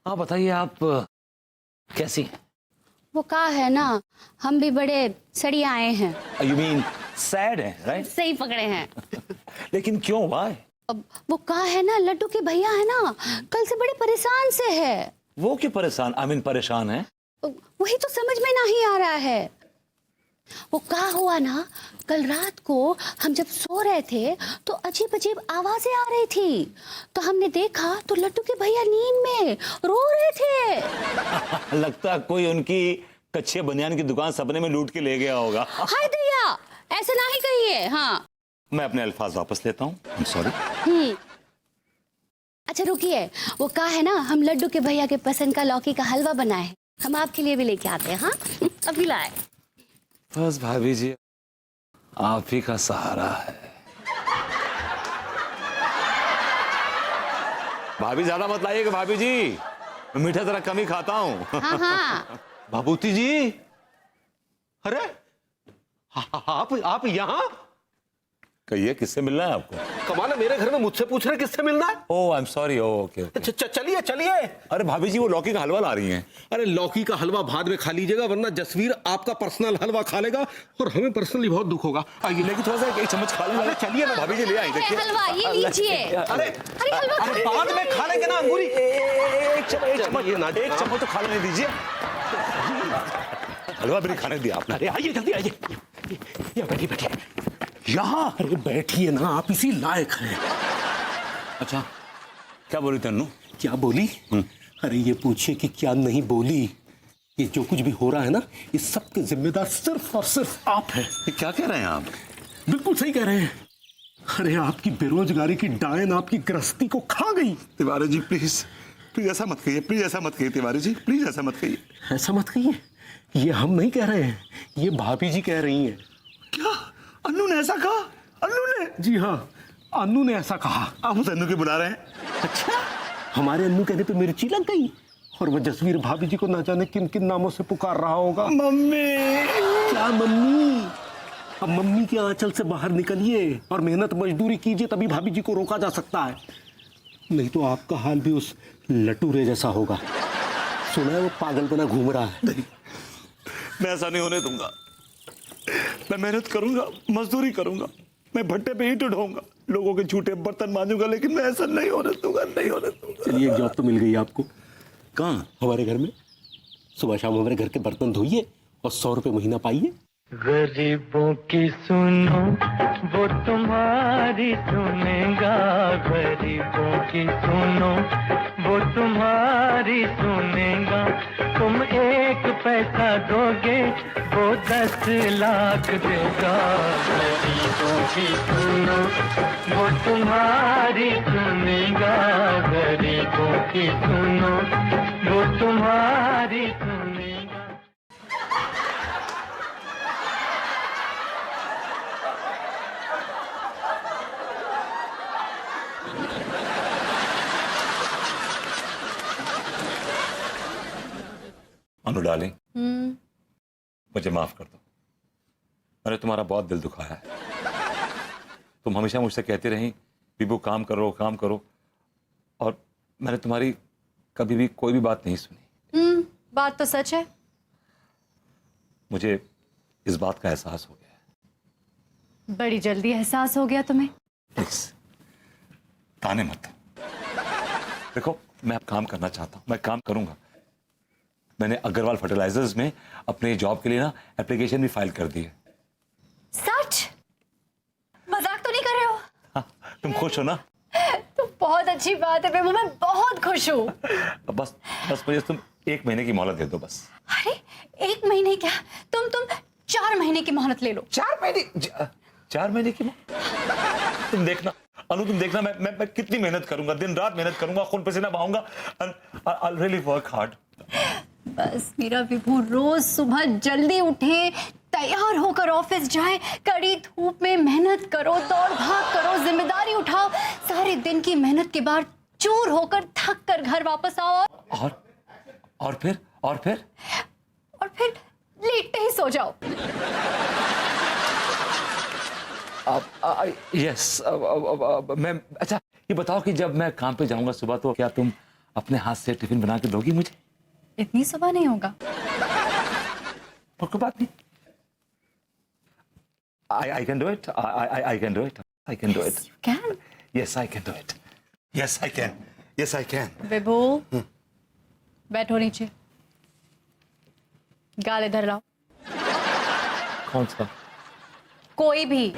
हाँ बताइए, आप कैसी हैं? वो कहा है ना, हम भी बड़े सड़ी आए हैं। यू मीन सैड है, राइट? सही पकड़े हैं। लेकिन क्यों, वाई? अब वो कहा है ना, लड्डू के भैया है ना, कल से बड़े परेशान से है। वो क्यों परेशान? आई मीन परेशान है? वही तो समझ में नहीं आ रहा है। वो कहा हुआ ना, कल रात को हम जब सो रहे थे तो अजीब अजीब आवाजें आ रही थी, तो हमने देखा तो लड्डू के भैया नींद में रो रहे थे। लगता है कोई उनकी कच्चे बनियान की दुकान सपने में लूट के ले गया होगा। हाय दैया, ऐसे ना ही कहिए। हाँ, मैं अपने अल्फाज वापस लेता हूँ, आई एम सॉरी। अच्छा रुकिए, वो कहा है ना, हम लड्डू के भैया के पसंद का लौकी का हलवा बनाए हैं, हम आपके लिए भी लेके आते हैं। हाँ अभी लाए। बस भाभी जी, आप ही का सहारा है। भाभी ज्यादा मत लाइएगा भाभी जी, मैं मीठा जरा कम ही खाता हूँ। हाँ हाँ। भाभूति जी, अरे आप यहाँ? कहिए, किससे मिलना है आपको? कमाल है, मेरे घर में मुझसे पूछ रहे किससे मिलना है? Oh I am sorry. Okay okay. चलिए चलिए। अरे भाभी जी, वो लौकी का हलवा ला रही हैं। अरे लौकी का हलवा बाद में खा लीजिएगा, वरना जसवीर आपका पर्सनल हलवा खा लेगा और हमें पर्सनली बहुत दुख होगा। आइए। लेकिन थोड़ा सा एक चम्मच खा लीजिए। चलिए ना भाभी जी, ले आई देखिए हलवा ये लीजिए। अरे अरे हलवा अरे बाद में खा लेंगे ना अंगूरी। एक चम्मच तो खा लेने दीजिए। हलवा भी नहीं खाने दिया आपने। अरे आइए जल्दी आइए। ये बैठिए बैठिए यहाँ। अरे बैठिए ना, आप इसी लायक हैं। अच्छा, क्या बोली तन्नू? क्या बोली? अरे ये पूछिए कि क्या नहीं बोली। ये जो कुछ भी हो रहा है ना, इस सब के जिम्मेदार सिर्फ और सिर्फ आप हैं। ये क्या कह रहे हैं आप? बिल्कुल सही कह रहे हैं। अरे आपकी बेरोजगारी की डायन आपकी गृहस्थी को खा गई। तिवारी जी प्लीज प्लीज ऐसा मत कहिए, प्लीज ऐसा मत कहिए तिवारी जी, प्लीज ऐसा मत कहिए। ऐसा मत कहिए, ये हम नहीं कह रहे हैं, ये भाभी जी कह रही हैं। क्या अन्नू ने ऐसा कहा? अन्नू ने? जी हाँ, अन्नू ने ऐसा कहा। आप उस अन्नू के बुला रहे हैं? अच्छा, हमारे अन्नू कहने पे मिर्ची लग गई और वो जसवीर भाभी जी को ना जाने किन किन नामों से पुकार रहा होगा। मम्मी। क्या मम्मी? अब मम्मी के आंचल से बाहर निकलिए और मेहनत मजदूरी कीजिए, तभी भाभी जी को रोका जा सकता है। नहीं तो आपका हाल भी उस लटूरे जैसा होगा। सुना है वो पागलपना घूम रहा है। नहीं, मैं ऐसा नहीं होने दूंगा। मैं मेहनत करूंगा, मजदूरी करूंगा, मैं भट्टे पे ईंट उठाऊंगा, लोगों के झूठे बर्तन मांजूंगा, लेकिन मैं ऐसा नहीं होने दूंगा, नहीं होने दूंगा। चलिए, एक जॉब तो मिल गई आपको। कहाँ? हमारे घर में। सुबह शाम हमारे घर के बर्तन धोइए और 100 रुपये महीना पाइए। गरीबों की सुनो, वो तुम्हारी सुनेगा। गरीबों की सुनो, वो तुम्हारी सुनेगा। तुम 1 पैसा दोगे, वो 10 लाख देगा। गरीबों की सुनो, वो तुम्हारी सुनेगा। गरीबों की सुनो, वो तुम्हारी सुनेगा। अनु डार्लिंग, मुझे माफ कर दो, मैंने तुम्हारा बहुत दिल दुखाया है। तुम हमेशा मुझसे कहती रही, बीबू काम करो काम करो, और मैंने तुम्हारी कभी भी कोई भी बात नहीं सुनी। बात तो सच है। मुझे इस बात का एहसास हो गया है। बड़ी जल्दी एहसास हो गया तुम्हें। प्लीज ताने मत दो। देखो, मैं अब काम करना चाहता हूँ, मैं काम करूंगा। मैंने अग्रवाल फर्टिलाइजर्स में अपने जॉब के लिए ना एप्लीकेशन भी फाइल कर दी है। सच? मजाक तो नहीं कर रहे हो? हाँ, तुम खुश हो ना? तो बहुत अच्छी बात है बेबू, मैं बहुत खुश हूँ। बस बस मुझे तुम 1 महीने की मोहलत दे दो बस। अरे 1 महीने क्या, तुम 4 महीने की मोहलत ले लो। 4 महीने? 4 महीने की मोहलत? तुम देखना अनु, तुम देखना मैं कितनी मेहनत करूंगा, दिन रात मेहनत करूंगा, खून पसीना बहाऊंगा। I'll really work hard। बस मेरा विभू रोज सुबह जल्दी उठे, तैयार होकर ऑफिस जाए, कड़ी धूप में मेहनत करो, दौड़ भाग करो, जिम्मेदारी उठाओ, सारे दिन की मेहनत के बाद चूर होकर थक कर घर वापस आओ और फिर लेटते ही सो जाओ। यस। मैं, अच्छा ये बताओ कि जब मैं काम पे जाऊंगा सुबह, तो क्या तुम अपने हाथ से टिफिन बना के दोगी मुझे? इतनी सुबह नहीं होगा। और कोई बात नहीं, I can do it. I can do it. I can do it. You can. Yes, I can do it. Yes, I can. Yes, I can. विभू, बैठो नीचे। गाल इधर लाओ। कौन सा? कोई भी।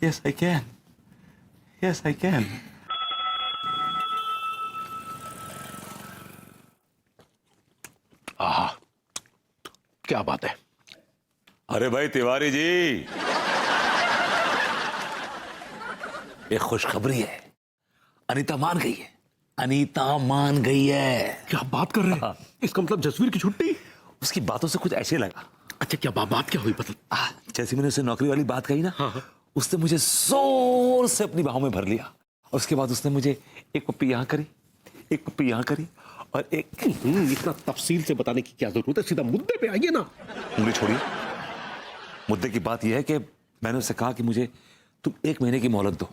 Yes, I can. Yes, I can. क्या बात है? अरे भाई तिवारी जी, एक खुशखबरी है। अनीता मान गई है। अनीता मान गई है। क्या बात कर रहे हैं? इसका मतलब जसवीर की छुट्टी? उसकी बातों से कुछ ऐसे लगा। अच्छा, क्या बात क्या हुई बता। जैसे मैंने उसे नौकरी वाली बात कही ना, उसने मुझे जोर से अपनी बाहों में भर लिया। और उसके बाद उसने मुझे एक पप्पी यहाँ करी, एक पप्पी यहाँ करी और एक। इतना तफसील से बताने की क्या जरूरत है, सीधा मुद्दे पे आइए ना। उंगली छोड़िए। मुद्दे की बात यह है कि मैंने उससे कहा कि मुझे तुम 1 महीने की मोहलत दो।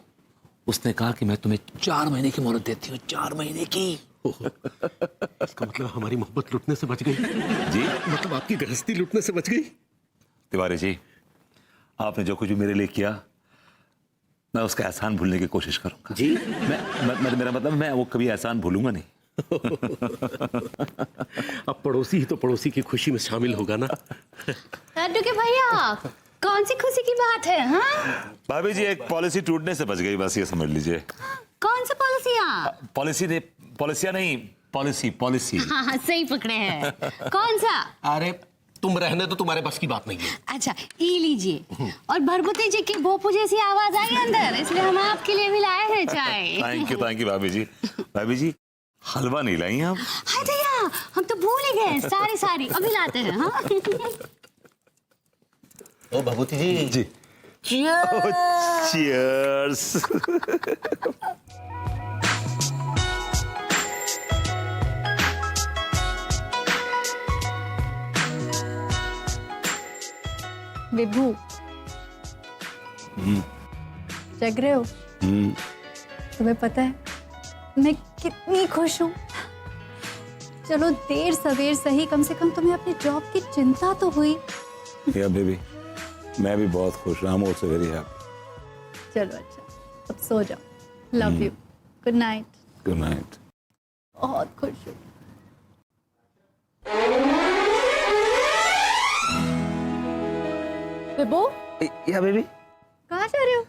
उसने कहा कि मैं तुम्हें 4 महीने की मोहलत देती हूँ। 4 महीने की। इसका मतलब हमारी मोहब्बत लुटने से बच गई जी, मतलब आपकी गृहस्थी लुटने से बच गई। तिवारी जी, आपने जो कुछ भी मेरे लिए किया, मैं उसका एहसान भूलने की कोशिश करूंगा। जी, मेरा मतलब मैं वो कभी एहसान भूलूंगा नहीं। अब पड़ोसी ही तो पड़ोसी की खुशी में शामिल होगा ना। लड्डू के भैया, कौन सी खुशी की बात है? हाँ, भाभी जी, एक पॉलिसी टूटने से बच गई, बस ये समझ लीजिए। कौन सा पॉलिसियाँ? पॉलिसियाँ नहीं, पॉलिसी। हाँ हाँ, सही पकड़े हैं। कौन सा? अरे तुम रहने तो, तुम्हारे बस की बात नहीं है। अच्छा, ई लीजिए। और भरभूति जी की भोपू जैसी आवाज आई अंदर, इसलिए हम आपके लिए भी लाए हैं चाय। थैंक यू भाभी जी। भाभी जी, हलवा नहीं लाई आप? हाय भैया, हम तो भूल ही गए। सारी अभी लाते हैं। हाँ। ओ भभूति जी। जी। चीयर्स। विभू, जग रहे हो? तुम्हें पता है मैं कितनी खुश हूँ। चलो देर सवेर सही, कम से कम तुम्हें अपनी जॉब की चिंता तो हुई। या बेबी, मैं भी बहुत खुश हूँ। I am also very happy. चलो अच्छा, अब सो जाओ। Love you. Good night. Good night. बहुत खुश हूँ। विभू, या बेबी, कहाँ जा रहे हो?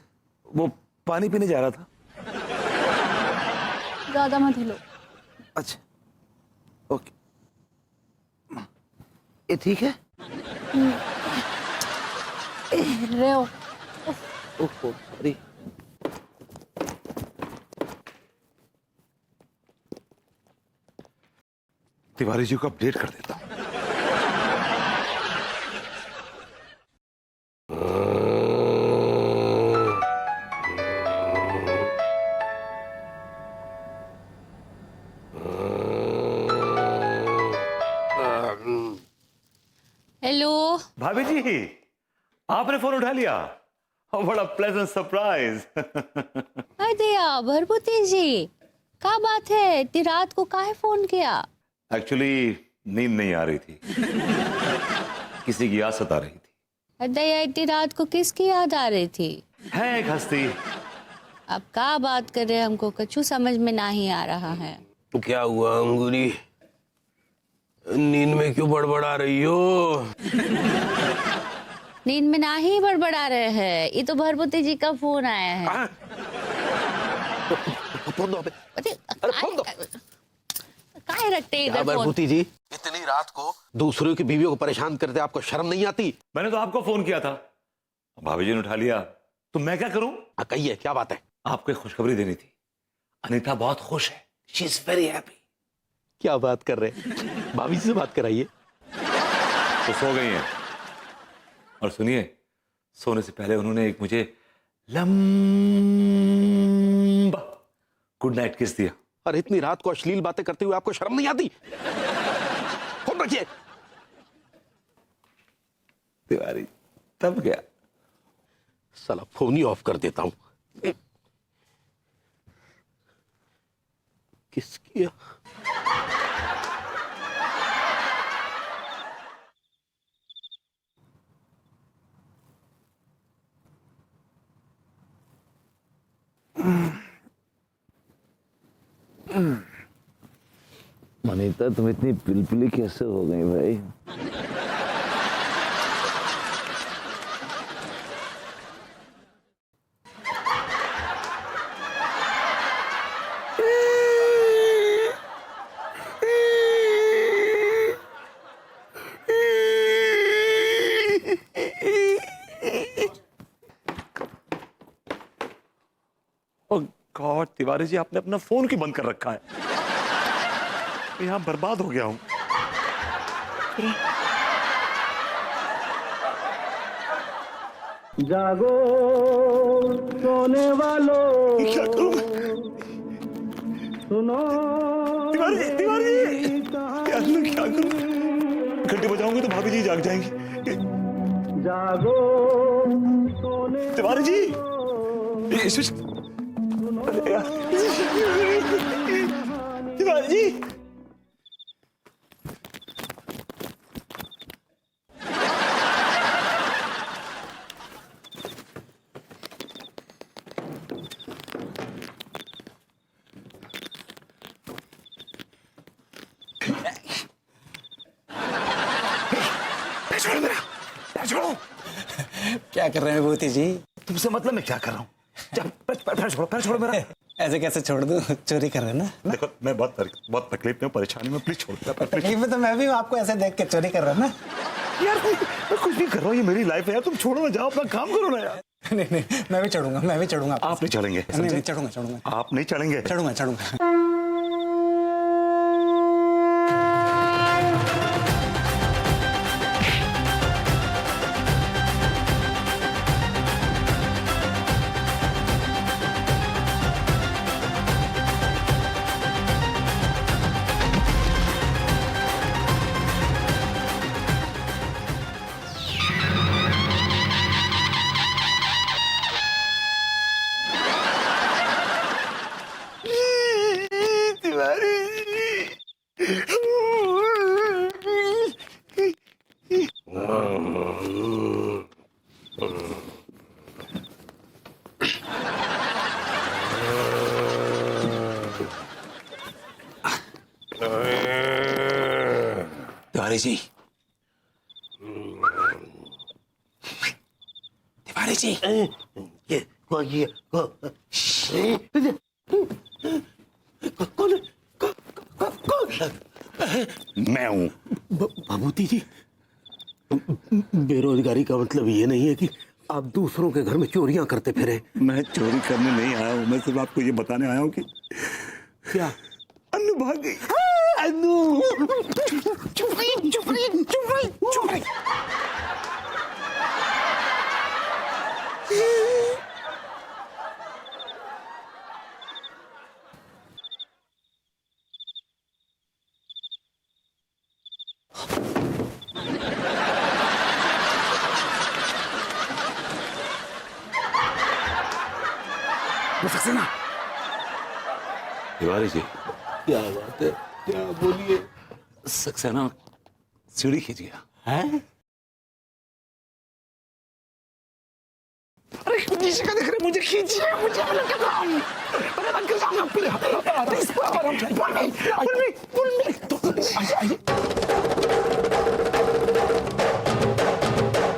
वो पानी पीने जा रहा था। ज्यादा मत हिलो। अच्छा, ओके। ये ठीक है? रहे हो? ओहो, सॉरी। तिवारी जी को अपडेट कर देता हूँ। हेलो भाभी जी, आपने फोन उठा लिया? बड़ा प्लेजेंट सरप्राइज। हाय दया, भरभूति जी, क्या बात है? इतनी रात को काहे फोन किया? एक्चुअली नींद नहीं आ रही थी, किसी की याद सता रही थी। दया, इतनी रात को किसकी याद आ रही थी? है एक हस्ती। अब क्या बात कर रहे हैं, हमको कछु समझ में नहीं आ रहा है। क्या हुआ अंगूरी, नींद में क्यों बड़बड़ा रही हो? नींद में ना ही बड़बड़ा रहे हैं, ये तो भरभूति जी का फोन आया है। फोन दो। अरे फोन दो। काहे रखते इधर फोन? भभूति जी, इतनी रात को दूसरों की बीवियों को परेशान करते आपको शर्म नहीं आती? मैंने तो आपको फोन किया था, भाभी जी ने उठा लिया, तो मैं क्या करूं? कहिए, क्या बात है? आपको एक खुशखबरी देनी थी। अनीता बहुत खुश है, शी इज वेरी हैप्पी। क्या बात कर रहे हैं? भाभी से बात कराइए। तो सो गई हैं। और सुनिए, सोने से पहले उन्होंने एक मुझे लंबा गुड नाइट किस दिया। और इतनी रात को अश्लील बातें करते हुए आपको शर्म नहीं आती? फोन रखिए। तिवारी, तब क्या? साला फोन ही ऑफ कर देता हूं। किसकी? मनीता, तुम इतनी पिलपिली कैसे हो गई भाई? गॉड, तिवारी जी आपने अपना फोन क्यों बंद कर रखा है? मैं यहां बर्बाद हो गया हूं। जागो सोने वालों, क्या करूं? सुनो तिवारी जी, तिवारी जी, क्या करूं? घंटी बजाऊंगी तो भाभी जी जाग जाएंगी। जागो सोने तिवारी जी, अरे यार, तिवारी जी, छोड़ो मेरा, छोड़ो। क्या कर रहे हैं विभूति जी? तुमसे मतलब मैं क्या कर रहा हूँ? पैर छोड़ो मेरा। ऐसे कैसे छोड़ दूं? चोरी कर रहे हैं ना? देखो, मैं बहुत तकलीफ में, परेशानी में, प्लीज छोड़ दो। तकलीफ में तो मैं भी हूं, आपको ऐसे देख के चोरी कर रहा है ना? यार मैं कुछ नहीं कर रहा हूँ, ये मेरी लाइफ है यार, तुम छोड़ो ना, जाओ अपना काम करो ना यार। नहीं, मैं भी चढ़ूंगा। आप नहीं चढ़ेंगे? नहीं, चढ़ूंगा। आप नहीं चढ़ेंगे? चढ़ूंगा। तिवारी जी, तिवारी जी, मैं हूँ। भभूति जी, बेरोजगारी का मतलब ये नहीं है कि आप दूसरों के घर में चोरियां करते फिरे। मैं चोरी करने नहीं आया हूँ, मैं सिर्फ आपको ये बताने आया हूँ कि क्या? अन्नू भाग गई। अन्नू, चुप रही। सक्सेना, तिवारी जी, क्या बात है? क्या बोलिए? सक्सेना सीढ़ी खींच गया। हैं? अरे किसी का देख रहे, मुझे खींचिए, मुझे अलग क्या काम? अरे मैं गिर जाऊंगा,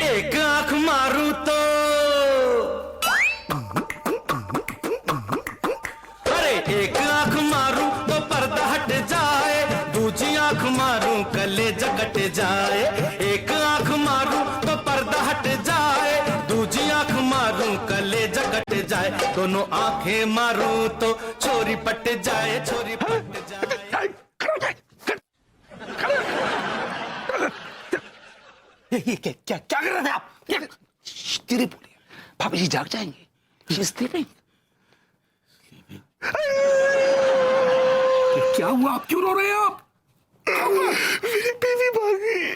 एक आंख मारूं तो, अरे एक आंख मारूं तो पर्दा हट जाए, दूसरी आंख मारूं कलेजा कट जाए। एक आंख मारूं तो पर्दा हट जाए, दूसरी आंख मारूं कलेजा कट जाए। दोनों आंखें मारूं तो छोरी पट जाए, छोरी पट जाए। ये क्या कर रहे थे आप? तेरे बोलिए, भाभी जी जाग जाएंगे। She's sleeping. क्या हुआ? आप क्यों रो रहे हैं? आप मेरी बीवी भाग गई।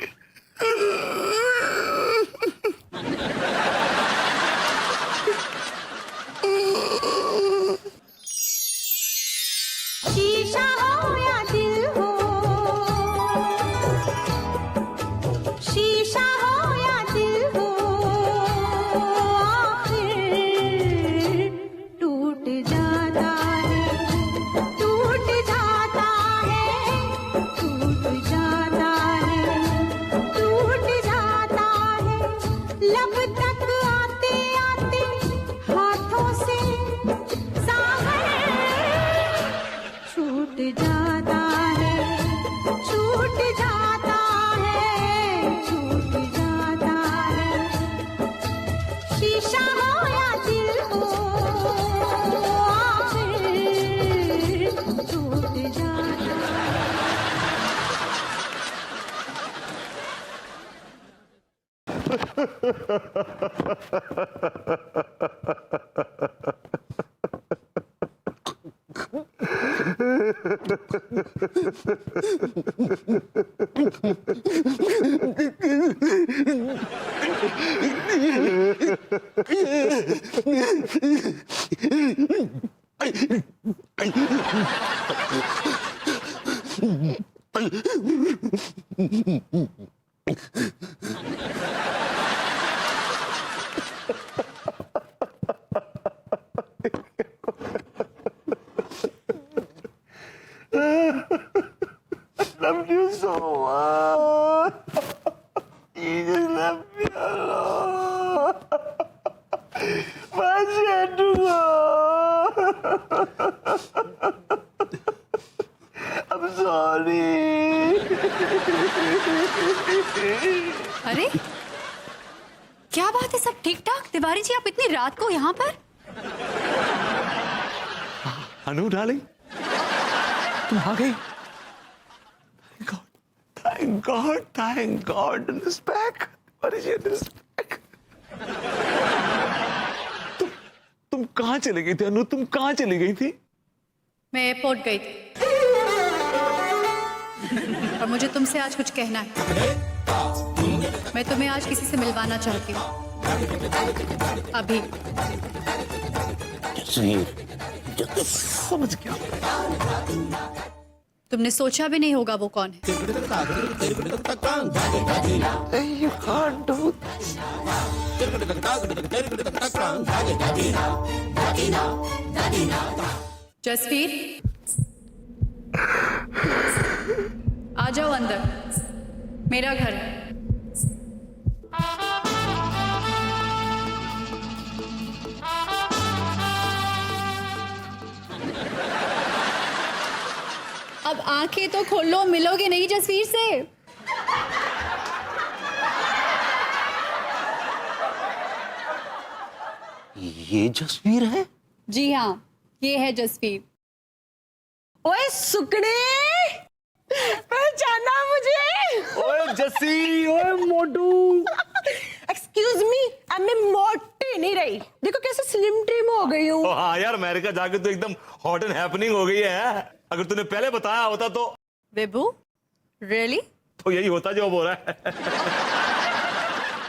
हो या दिल हो, आखिर टूट जाता। Love you so much. You just left me alone. Mas I'm sorry. अरे क्या बात है, सब ठीक ठाक? तिवारी जी आप इतनी रात को यहाँ पर? अनु डार्लिंग, तुम आ गई। Thank God, thank God, and it's back. What is it? It's back. तुम कहाँ चली गई थी अनु? तुम कहाँ चली गई थी? मैं एयरपोर्ट गई थी और मुझे तुमसे आज कुछ कहना है। मैं तुम्हें आज किसी से मिलवाना चाहती हूँ, अभी। समझ गया। तुमने सोचा भी नहीं होगा वो कौन है। You can't do this. Jasvir, आ जाओ अंदर, मेरा घर है। अब आंखें तो खोलो, मिलोगे नहीं जसवीर से? ये जसवीर है? जी हाँ, ये है जसवीर। ओए सुकड़े, पहचाना मुझे? ओए जस्सी, ओए मोटू। एक्सक्यूज मी, अब मैं मोटी नहीं रही। देखो कैसे स्लिम ट्रिम हो गई हूँ। हाँ यार, अमेरिका जाके तो एकदम हॉट एंड हैपनिंग हो गई है। अगर तूने पहले बताया होता तो। विभू, रियली? तो यही होता जो अब हो रहा है।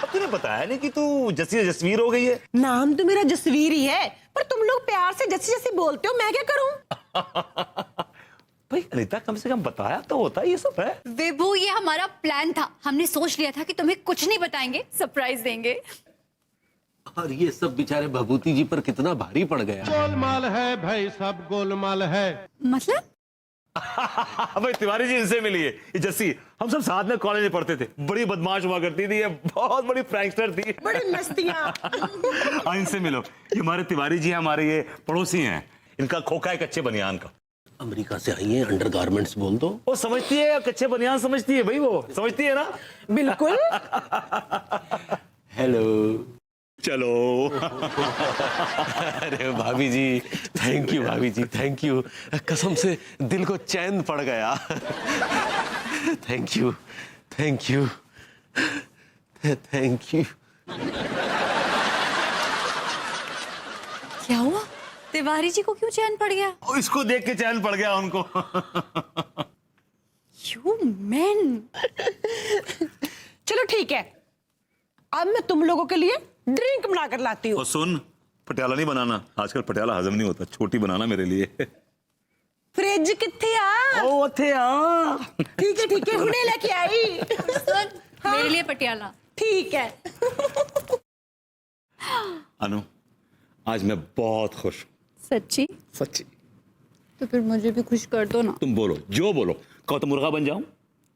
अब तूने बताया नहीं कि तू जस्सी जसवीर हो गई है। नाम तो मेरा जसवीर ही है, पर तुम लोग प्यार से जस्सी जस्सी बोलते हो, मैं क्या करूँ? भाई अनिता, कम से कम बताया तो होता, ये सब है। विभू, ये हमारा प्लान था। हमने सोच लिया था कि तुम्हें कुछ नहीं बताएंगे, सरप्राइज देंगे। और ये सब बेचारे भभूति जी पर कितना भारी पड़ गया। गोलमाल है भाई, सब गोलमाल है। मतलब? भाई तिवारी जी इनसे मिलिए। ये जस्सी, हम सब साथ में कॉलेज में पढ़ते थे। बड़ी बदमाश हुआ करती थी, ये बहुत बड़ी प्रैंकस्टर थी। बड़ी मस्तियाँ। हाँ, इनसे मिलो। ये हमारे तिवारी जी हैं, हमारे ये पड़ोसी हैं। इनका खोखा है कच्चे बनियान का। अमेरिका से आई है, अंडरगारमेंट्स बोल दो। वो समझती है, कच्चे बनियान समझती है भाई, वो समझती है ना। बिल्कुल। हेलो। चलो। अरे भाभी जी, थैंक यू भाभी जी, थैंक यू। कसम से दिल को चैन पड़ गया। Thank you, thank you, thank you. क्या हुआ? तिवारी जी को क्यों चैन पड़ गया? इसको देख के चैन पड़ गया उनको। You men! चलो ठीक है, अब मैं तुम लोगों के लिए ड्रिंक बना कर लाती हूँ। और सुन, पटियाला नहीं बनाना, आजकल पटियाला हजम नहीं होता। छोटी बनाना मेरे लिए। फ्रिज कितने आ? ओ थे आ। ठीक है, हुने लेके आई। सुन, मेरे लिए पटियाला। ठीक है। अनु, आज मैं बहुत खुश हूँ। सच्ची? सच्ची। तो फिर मुझे भी खुश कर दो ना। तुम बोलो, जो बोलो। कहो तो मुर्गा बन जाऊं?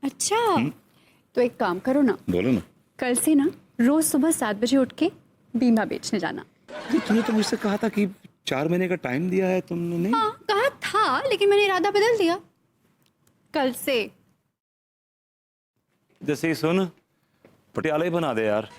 अच्छा, तो एक काम करो ना, बोलो ना। कल से ना रोज सुबह 7 बजे उठ के बीमा बेचने जाना। ये तूने तो मुझसे कहा था कि 4 महीने का टाइम दिया है तुमने। नहीं? हाँ, कहा था, लेकिन मैंने इरादा बदल दिया। कल से। जैसे ही सुन, पटियाला ही बना दे यार।